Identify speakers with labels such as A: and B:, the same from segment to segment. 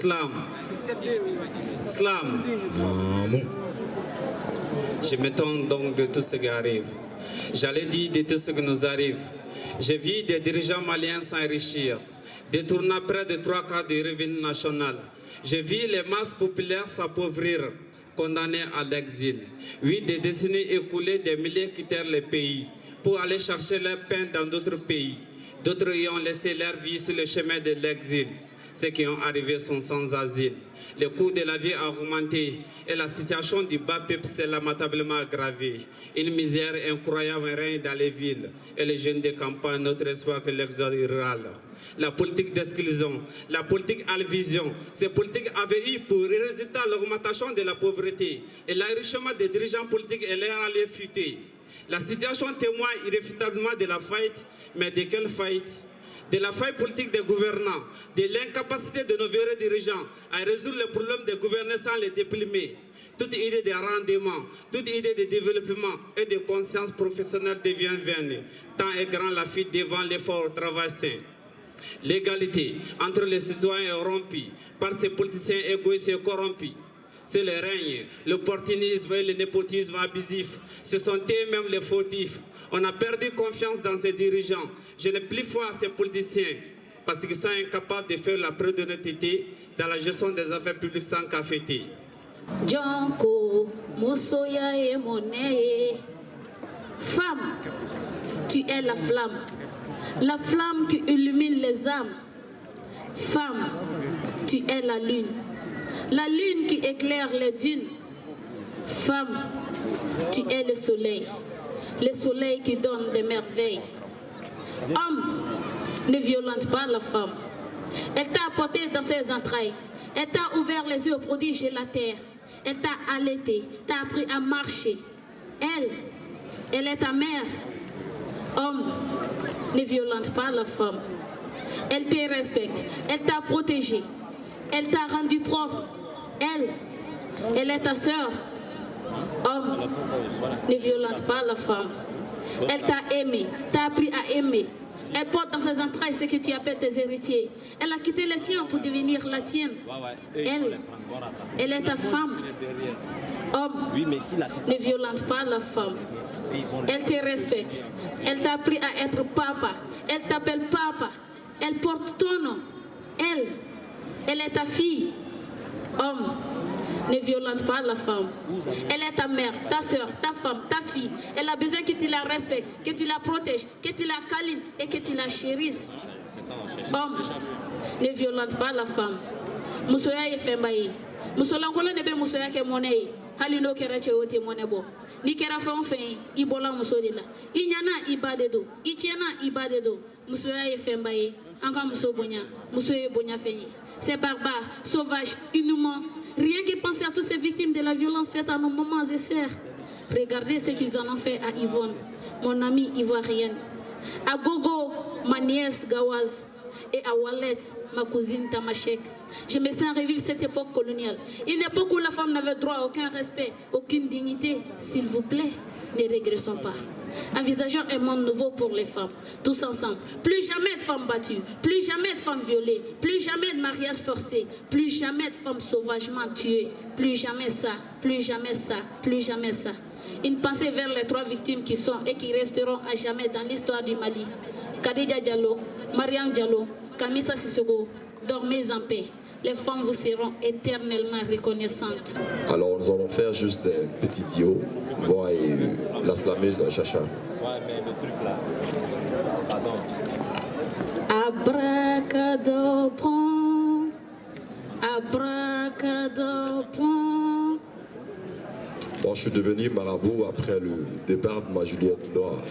A: Slam. Slam. Je m'étonne donc de tout ce qui arrive. J'allais dire de tout ce qui nous arrive. J'ai vu des dirigeants maliens s'enrichir, détournant près de 3/4 du revenu national. J'ai vu les masses populaires s'appauvrir, condamnées à l'exil. Oui, des décennies écoulées, des milliers quittèrent le pays pour aller chercher leur pain dans d'autres pays. D'autres y ont laissé leur vie sur le chemin de l'exil. Ceux qui ont arrivé sont sans asile. Le coût de la vie a augmenté et la situation du bas peuple s'est lamentablement aggravée. Une misère incroyable règne dans les villes et les jeunes de campagne notre espoir que l'exode rural. La politique d'exclusion, la politique alvision, ces politiques avaient eu pour résultat l'augmentation de la pauvreté et l'enrichissement des dirigeants politiques et leur alliés futés. La situation témoigne irréfutablement de la faillite, mais de quelle faillite? De la faille politique des gouvernants, de l'incapacité de nos vrais dirigeants à résoudre les problèmes des gouvernants sans les déprimer. Toute idée de rendement, toute idée de développement et de conscience professionnelle devient vaine. Tant est grand la fuite devant l'effort au travail sain. L'égalité entre les citoyens est rompue par ces politiciens égoïstes et corrompus. C'est le règne, l'opportunisme et le népotisme abusif. Ce sont eux-mêmes les fautifs. On a perdu confiance dans ces dirigeants. Je n'ai plus foi à ces politiciens parce qu'ils sont incapables de faire la preuve d'honnêteté dans la gestion des affaires publiques sans cafété.
B: Django, Mosoya et Monet. Femme, tu es la flamme qui illumine les âmes. Femme, tu es la lune qui éclaire les dunes. Femme, tu es le soleil qui donne des merveilles. Homme, ne violente pas la femme. Elle t'a apporté dans ses entrailles. Elle t'a ouvert les yeux aux prodiges de la terre. Elle t'a allaité, t'a appris à marcher. Elle est ta mère. Homme, ne violente pas la femme. Elle te respecte, elle t'a protégé, elle t'a rendu propre. Elle est ta sœur. Homme, ne violente pas la femme. Elle t'a aimé, t'a appris à aimer. Elle porte dans ses entrailles ce que tu appelles tes héritiers. Elle a quitté les siens pour devenir la tienne. Elle est ta femme. Homme, ne violente pas la femme. Elle te respecte. Elle t'a appris à être papa. Elle t'appelle papa. Elle porte ton nom. Elle est ta fille. Homme, ne violente pas la femme. Elle est ta mère, ta soeur, ta femme, ta fille. Elle a besoin que tu la respectes, que tu la protèges, que tu la câlines et que tu la chérisses. Homme, ne violente pas la femme. Musoya ye fembaye. Musolankola ne be musoya ke monnaie. Halino kera cheote monebo. Ni kera fe ibola musodila. Inyana ibadedo. Ichena ibadedo. Musoya ye fembaye. Anga musobonya. Musoye bonya fenye. C'est barbare, sauvage, inhumain. Rien que penser à toutes ces victimes de la violence faite à nos mamans et sœurs. Regardez ce qu'ils en ont fait à Yvonne, mon amie ivoirienne. À Gogo, ma nièce Gawaz. Et à Wallet, ma cousine Tamashek. Je me sens revivre cette époque coloniale. Une époque où la femme n'avait droit à aucun respect, aucune dignité. S'il vous plaît, ne régressons pas. Envisageons un monde nouveau pour les femmes, tous ensemble. Plus jamais de femmes battues, plus jamais de femmes violées, plus jamais de mariages forcés, plus jamais de femmes sauvagement tuées, plus jamais ça, plus jamais ça, plus jamais ça. Une pensée vers les 3 victimes qui sont et qui resteront à jamais dans l'histoire du Mali. Khadija Diallo, Mariam Diallo, Kamisa Sissoko, dormez en paix. Les femmes vous seront éternellement reconnaissantes.
C: Alors nous allons faire juste des petits dios. Moi et la slameuse Chacha.
D: Ouais, mais le truc là. Pardon.
B: Abracadabra. Abracadabra.
C: Bon, je suis devenu marabout après le départ de ma Juliette Noire.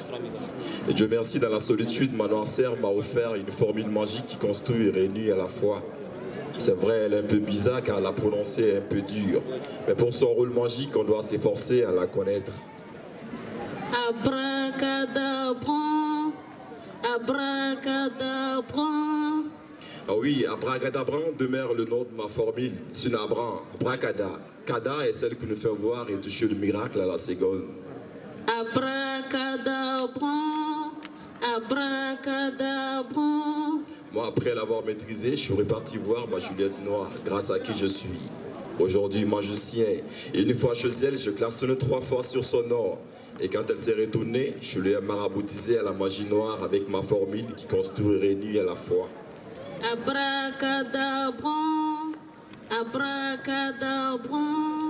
C: Et Dieu merci, dans la solitude, ma noirceur m'a offert une formule magique qui construit et réunit à la fois. C'est vrai, elle est un peu bizarre car la prononcer est un peu dure. Mais pour son rôle magique, on doit s'efforcer à la connaître.
B: Abracadabra, abracadabra.
C: Ah oui, abracadabra demeure le nom de ma formule. C'est une abracada. Kada est celle qui nous fait voir et toucher le miracle à la seconde.
B: Abracadabra, abracadabra.
C: Moi, après l'avoir maîtrisé, je suis reparti voir ma Juliette Noire, grâce à qui je suis aujourd'hui magicien. Et une fois chez elle, je klaxonnais 3 fois sur son or. Et quand elle s'est retournée, je lui ai maraboutisé à la magie noire avec ma formule qui construit et réunit à la fois.
B: Abracadabra, abracadabra.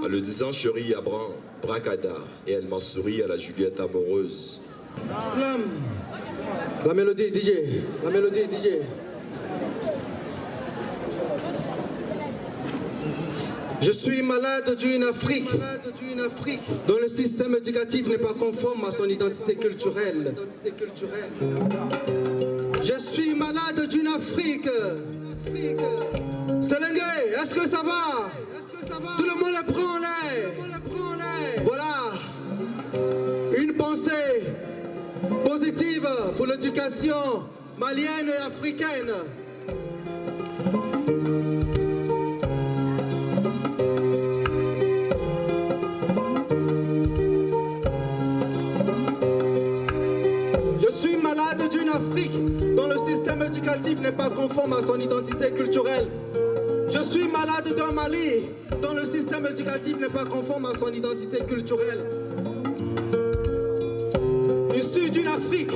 C: En le disant, je ris à bran, bracada, et elle m'a souri à la Juliette amoureuse.
E: Slam, la mélodie DJ, la mélodie DJ. Je suis malade d'une Afrique dont le système éducatif n'est pas conforme à son identité culturelle. Je suis malade d'une Afrique. Séléngué, est-ce que ça va? Tout le monde prend l'air. Voilà. Une pensée positive pour l'éducation malienne et africaine. Afrique dont le système éducatif n'est pas conforme à son identité culturelle. Je suis malade d'un Mali dont le système éducatif n'est pas conforme à son identité culturelle. Issu d'une Afrique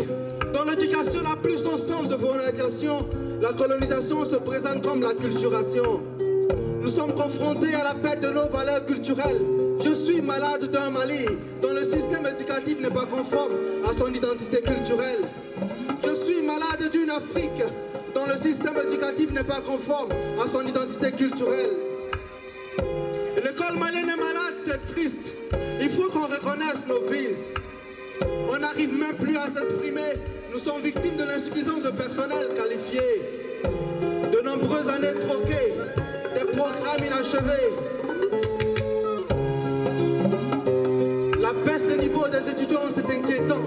E: dont l'éducation n'a plus son sens de valorisation, la colonisation se présente comme la culturation. Nous sommes confrontés à la perte de nos valeurs culturelles. Je suis malade d'un Mali dont le système éducatif n'est pas conforme à son identité culturelle. Je suis malade d'une Afrique dont le système éducatif n'est pas conforme à son identité culturelle. L'école malienne est malade, c'est triste. Il faut qu'on reconnaisse nos vices. On n'arrive même plus à s'exprimer. Nous sommes victimes de l'insuffisance de personnel qualifié. De nombreuses années troquées, des programmes inachevés. La baisse de niveau des étudiants, c'est inquiétant.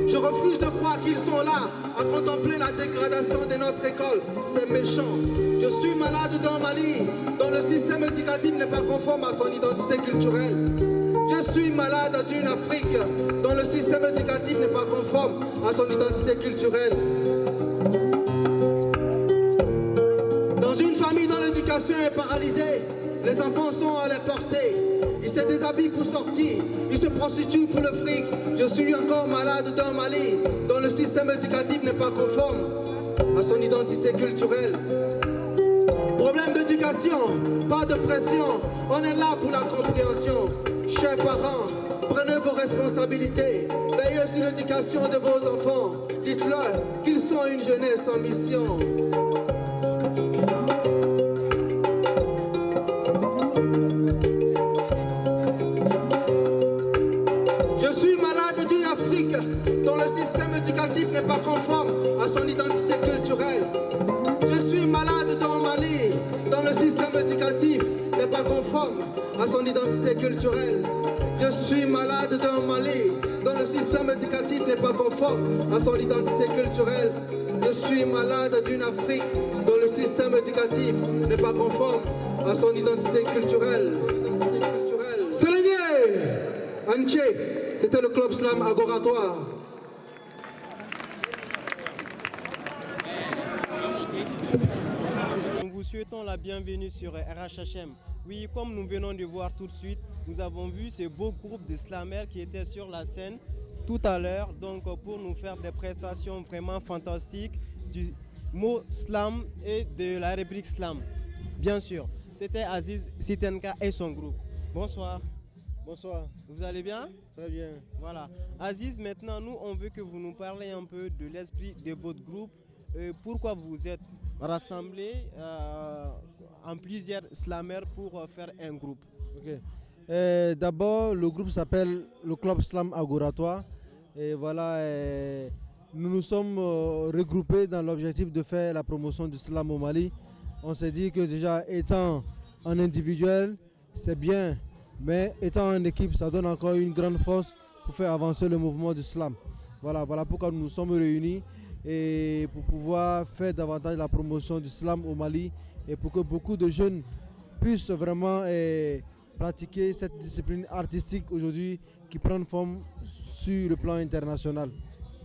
E: Je refuse de croire qu'ils sont là à contempler la dégradation de notre école. C'est méchant. Je suis malade d'un Mali dont le système éducatif n'est pas conforme à son identité culturelle. Je suis malade d'une Afrique dont le système éducatif n'est pas conforme à son identité culturelle. Dans une famille dont l'éducation est paralysée, les enfants sont à la portée. Ils se déshabillent pour sortir, ils se prostituent pour le fric. Je suis encore malade d'un Mali dont le système éducatif n'est pas conforme à son identité culturelle. Problème d'éducation, pas de pression, on est là pour la compréhension. Chers parents, prenez vos responsabilités, veillez sur l'éducation de vos enfants. Dites-leur qu'ils sont une jeunesse en mission. Dont le système éducatif n'est pas conforme à son identité culturelle. Je suis malade d'un Mali dont le système éducatif n'est pas conforme à son identité culturelle. Je suis malade d'un Mali dont le système éducatif n'est pas conforme à son identité culturelle. Je suis malade d'une Afrique dont le système éducatif n'est pas conforme à son identité culturelle. Sélénier, Anché, c'était le Club Slam Agoratoire.
F: Nous vous souhaitons la bienvenue sur RHHM. Oui, comme nous venons de voir tout de suite, nous avons vu ces beaux groupes de slamers qui étaient sur la scène tout à l'heure, donc pour nous faire des prestations vraiment fantastiques du mot slam et de la rubrique slam. Bien sûr, c'était Aziz Sitenka et son groupe. Bonsoir.
E: Bonsoir.
F: Vous allez bien?
E: Très bien.
F: Voilà. Aziz, maintenant, nous, on veut que vous nous parliez un peu de l'esprit de votre groupe. Pourquoi vous êtes rassemblés en plusieurs slammers pour faire un groupe?
E: Okay. D'abord, le groupe s'appelle le Club Slam Agoratoire. Et voilà, nous nous sommes regroupés dans l'objectif de faire la promotion du slam au Mali. On s'est dit que déjà, étant en individuel, c'est bien. Mais étant en équipe, ça donne encore une grande force pour faire avancer le mouvement du slam. Voilà pourquoi nous nous sommes réunis et pour pouvoir faire davantage la promotion du slam au Mali et pour que beaucoup de jeunes puissent vraiment pratiquer cette discipline artistique aujourd'hui qui prend forme sur le plan international.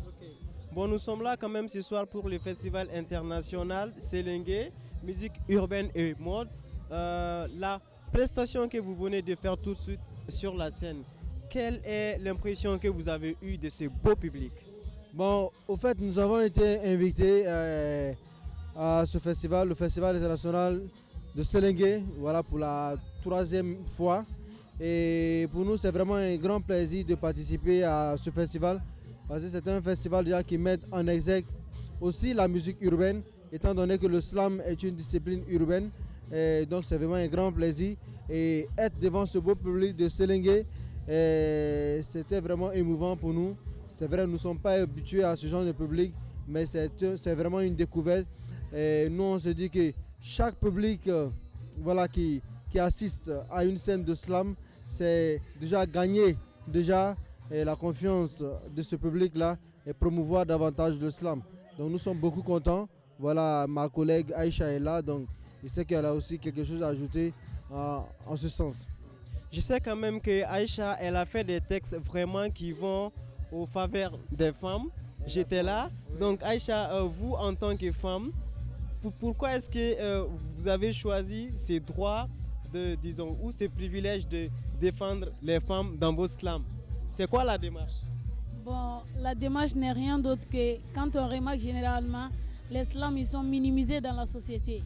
F: Okay. Bon, nous sommes là quand même ce soir pour le festival international Selengue, musique urbaine et mode. La prestation que vous venez de faire tout de suite sur la scène, quelle est l'impression que vous avez eue de ce beau public?
E: Bon, au fait, nous avons été invités à ce festival, le festival international de Selengue, voilà, pour la 3e fois. Et pour nous, c'est vraiment un grand plaisir de participer à ce festival, parce que c'est un festival déjà qui met en exergue aussi la musique urbaine, étant donné que le slam est une discipline urbaine. Et donc c'est vraiment un grand plaisir. Et être devant ce beau public de Selengue, c'était vraiment émouvant pour nous. C'est vrai, nous ne sommes pas habitués à ce genre de public, mais c'est vraiment une découverte. Et nous, on se dit que chaque public voilà, qui assiste à une scène de slam, c'est déjà gagner la confiance de ce public-là et promouvoir davantage le slam. Donc nous sommes beaucoup contents. Voilà, ma collègue Aïcha est là, donc je sais qu'elle a aussi quelque chose à ajouter en ce sens.
F: Je sais quand même que Aïcha, elle a fait des textes vraiment qui vont au faveur des femmes. J'étais là. Donc Aïcha, vous en tant que femme, pourquoi est-ce que vous avez choisi ces droits ou ces privilèges de défendre les femmes dans vos slams? C'est quoi la démarche?
B: Bon, la démarche n'est rien d'autre que quand on remarque généralement, les slams ils sont minimisés dans la société.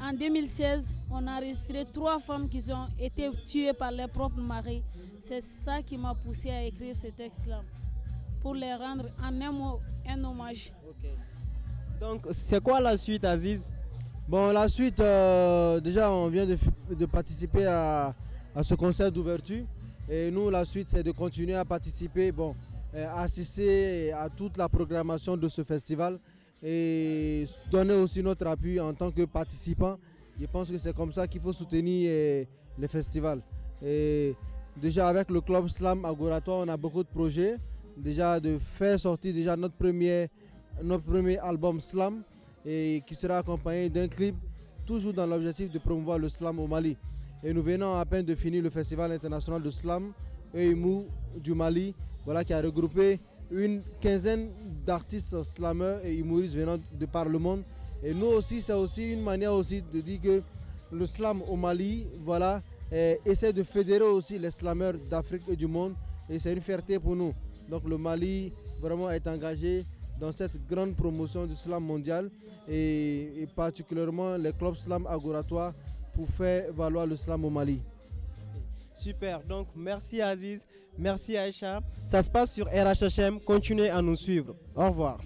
B: En 2016, on a enregistré 3 femmes qui ont été tuées par leurs propres maris. C'est ça qui m'a poussé à écrire ce texte-là, pour les rendre en un mot un hommage.
F: Okay. Donc, c'est quoi la suite, Aziz?
E: Bon, la suite, déjà, on vient de participer à ce concert d'ouverture. Et nous, la suite, c'est de continuer à participer, assister à toute la programmation de ce festival et donner aussi notre appui en tant que participant. Je pense que c'est comme ça qu'il faut soutenir le festival. Et déjà, avec le club Slam Agouratoire, on a beaucoup de projets. Déjà, de faire sortir déjà notre premier album Slam, et qui sera accompagné d'un clip, toujours dans l'objectif de promouvoir le slam au Mali. Et nous venons à peine de finir le festival international de slam EIMU du Mali, voilà, qui a regroupé une 15aine d'artistes slameurs et humoristes venant de par le monde. Et nous aussi, c'est aussi une manière aussi de dire que le slam au Mali, voilà, essaie de fédérer aussi les slameurs d'Afrique et du monde. Et c'est une fierté pour nous. Donc le Mali vraiment est engagé dans cette grande promotion du slam mondial et particulièrement les clubs slam agouratoires pour faire valoir le slam au Mali.
F: Super, donc merci Aziz, merci Aïcha. Ça se passe sur RHHM, continuez à nous suivre. Au revoir.